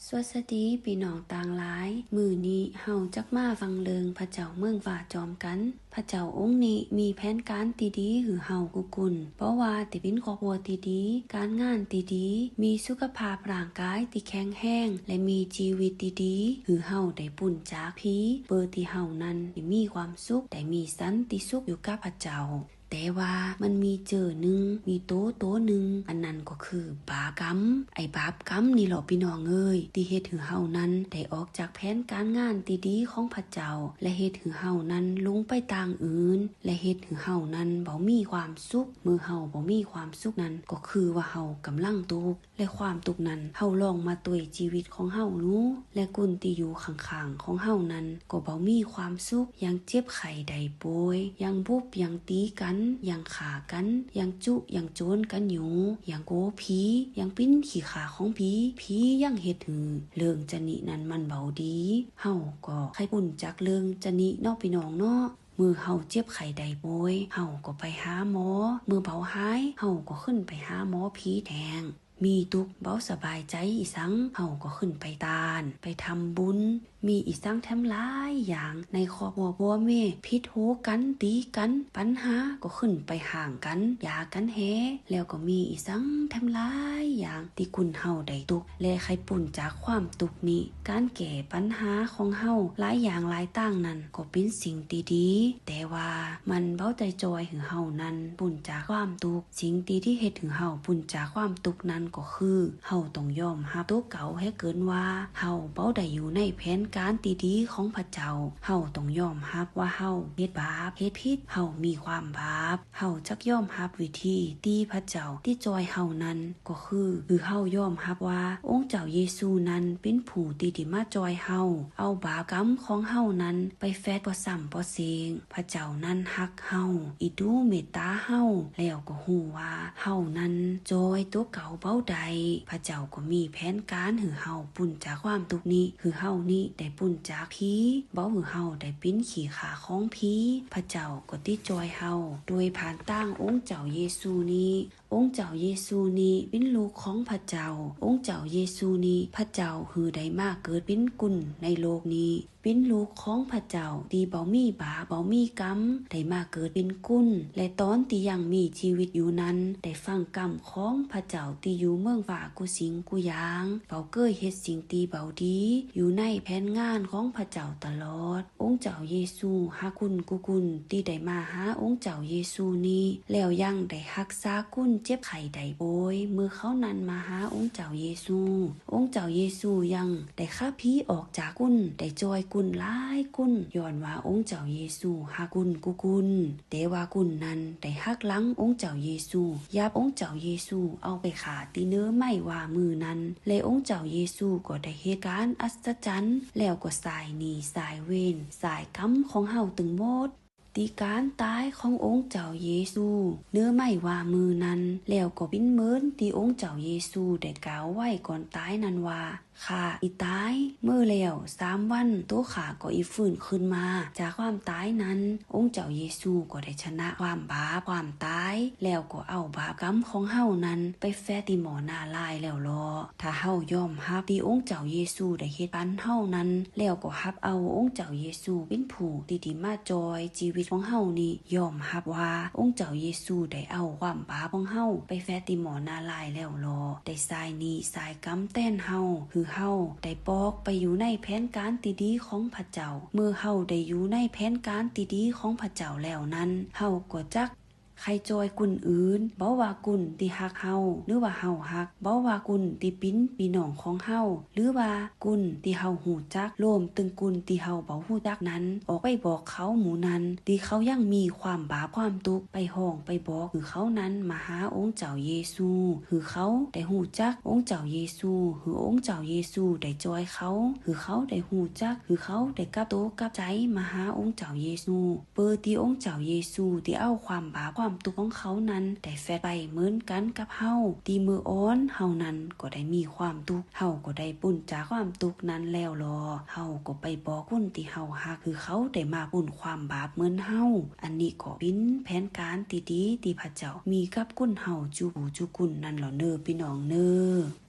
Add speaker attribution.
Speaker 1: สวัสดีพี่น้องต่างหลายมื้อนี้เฮาจักมาฟังเรื่องพระเจ้าเมืองฟ้าจอมกันพระเจ้าองค์นี้มีแผนการที่ดีหือเฮากุกุลเพราะว่าติเป็นครอบครัวที่ดีการงานที่ดีมีสุขภาพร่างกายที่แข็งแรงและมีชีวิตที่ดีหือเฮาได้ปุ่นจากผีเปิดที่เฮานั้นได้มีความสุขได้มีสันติสุขอยู่กับพระเจ้าแต่ว่ามันมีเจอหนึ่งมีโตหนึ่งอันนั้นก็คือบาปกรรมไอ้บาปกรรมนี่หรอพี่น้องเอ้ยที่เฮ็ดให้เฮานั้นได้ออกจากแผนการงานที่ดีของพระเจ้าและเฮ็ดให้เฮานั้นลงไปทางอื่นและเฮ็ดให้เฮานั้นบ่มีความสุขเมื่อเฮาบ่มีความสุขนั้นก็คือว่าเฮากำลังทุกข์และความทุกข์นั้นเฮาลองมาตุยชีวิตของเฮารู้และคนที่อยู่ข้างๆของเฮานั้นก็บ่มีความสุขยังเจ็บไข้ได้ป่วยยังบุบยังตีกันยังขากันยังจุยังโจรกันอยู่ยังโกผียังปิ้นขี้ขาของผียังเฮ็ดหือเรื่องจะนินั้นมันเบาดีเฮาก็ใครปุ่นจักเรื่องจะนิเนาะพี่น้องเนาะมือเฮาเจ็บไข้ได้ป่วยเฮาก็ไปหาหมอมือเบาหายเฮาก็ขึ้นไปหาหมอผีแทงมีทุกข์เบาสบายใจอีสังเฮาก็ขึ้นไปตานไปทำบุญมีอีสังแถมหลายอย่างในครอบครัวพ่อแม่พิษโหกันตีกันปัญหาก็ขึ้นไปห่างกันหย่ากันแฮแล้วก็มีอีสังแถมหลายอย่างที่คุณเฮาได้ทุกข์และใครปุ่นจากความทุกข์นี้การแก้ปัญหาของเฮาหลายอย่างหลายต่างนั้นก็เป็นสิ่งดีๆแต่ว่ามันเบาใจจอยหือเฮานั้นปุ่นจากความทุกข์สิ่งที่เฮ็ดถึงเฮาปุ่นจากความทุกข์นั้นก็คือเฮาต้องยอมรับตัวเก่าให้เกินว่าเฮาเบาได้อยู่ในแผนการที่ดีของพระเจ้าเฮาต้องยอมรับว่าเฮาเฮ็ดบาปเฮ็ดผิดเฮามีความบาปเฮาจักยอมรับวิธีที่พระเจ้าที่จอยเฮานั้นก็คือเฮายอมรับว่าองค์เจ้าเยซูนั้นเป็นผู้ที่มาจอยเฮาเอาบาปกรรมของเฮานั้นไปแฟดบ่ซ้ำบ่เซงพระเจ้านั้นฮักเฮาอีดูเมตตาเฮาแล้วก็ฮู้ว่าเฮานั้นจอยตัวเก่าเบาใดพระเจ้าก็มีแผนการให้เฮาปุ่นจากความทุกข์นี้คือเฮานี้ได้ปุ่นจากผีเว้าให้เฮาได้ปิ้นขี้ขาของผีพระเจ้าก็ติจอยเฮาโดยผ่านตั้งองค์เจ้าเยซูนี้องค์เจ้าเยซูนี้เป็นลูกของพระเจ้าองค์เจ้าเยซูนี้พระเจ้าคือได้มาเกิดเป็นกุลในโลกนี้เป็นลูกของพระเจ้าที่บ่มีบาปบ่มีกรรมได้มาเกิดเป็นกุลและตอนที่ยังมีชีวิตอยู่นั้นได้ฟังกรรมของพระเจ้าที่อยู่เมืองฟ้ากุสิงกุยางเบาเกยเฮ็ดสิ่งที่เบาดีอยู่ในแผนงานของพระเจ้าตลอดองค์เจ้าเยซูฮักคุณกุกุลที่ได้มาหาองค์เจ้าเยซูนี้แล้วยังได้รักษากุลเจ็บไข้ได้ป่วยเมื่อเขานั้นมาหาองค์เจ้าเยซูองค์เจ้าเยซูยังได้ฆ่าผีออกจากกุลได้จอยกุลหลายกุลย้อนว่าองค์เจ้าเยซูฮักกุลกุกุลแต่ว่ากุลนั้นได้หักหลังองค์เจ้าเยซูยับองค์เจ้าเยซูเอาไปขาตีเนื้อไม่ว่ามือนั้นและองค์เจ้าเยซูก็ได้เหตุการณ์อัศจรรย์แล้วก็สายหนีสายเวรสายกรรมของเฮาตึงหมดที่การตายขององค์เจ้าเยซูเนื้อไม่ว่ามือนั้นแล้วก็เป็นเหมือนที่องค์เจ้าเยซูได้กล่าวไว้ก่อนตายนั้นว่าข้าอีตายเมื่อแล้ว3 วันตัวข้าก็อีฟื้นขึ้นมาจากความตายนั้นองค์เจ้าเยซูก็ได้ชนะความบาปความตายแล้วก็เอาบาปกรรมของเฮานั้นไปแฟติหมอหน้าลายแล้วลอถ้าเฮายอมรับที่องค์เจ้าเยซูได้เฮ็ดปันเฮานั้นแล้วก็รับเอาองค์เจ้าเยซูเป็นผู้ที่มาจอยชีวิตของเฮานี่ยอมรับว่าองค์เจ้าเยซูได้เอาความบาปของเฮาไปแฟติหมอหน้าลายแล้วลอได้สายนี้สายกรรมแต้นเฮาเฮาได้ปอกไปอยู่ในแผนการที่ดีของพระเจ้าเมื่อเฮาได้อยู่ในแผนการที่ดีของพระเจ้าแล้วนั้นเฮาก็จักใครจอยกุนอื่นบ่ว่ากุนที่ฮักเฮาหรือว่าเฮาฮักบ่ว่ากุนที่ปิ้นพี่น้องของเฮาหรือว่ากุนที่เฮาฮู้จักรวมถึงกุนที่เฮาบ่ฮู้จักนั้นออกไปบอกเขาหมู่นั้นที่เขายังมีความบาปความทุกข์ไปห้องไปบอกคือเขานั้นมาหาองค์เจ้าเยซูคือเขาได้ฮู้จักองค์เจ้าเยซูคือองค์เจ้าเยซูได้จอยเขาคือเขาได้ฮู้จักคือเขาได้กลับโตกลับใจมาหาองค์เจ้าเยซูเปิดที่องค์เจ้าเยซูที่เอาความบาปความทุกข์ของเขานั้นได้แฟดไปเหมือนกันกับเฮาที่มืออ้อนเฮานั้นก็ได้มีความทุกข์เฮาก็ได้ปุ่นจากความทุกข์นั้นแล้วลอเฮาก็ไปบอกคนที่เฮาฮักคือเขาได้มาปุ่นความบาปเหมือนเฮาอันนี้ก็เป็นแผนการที่ดีที่พระเจ้ามีกับคนเฮาจูบุจุกุนนั่นเหรอเน้อพี่น้องเน้อ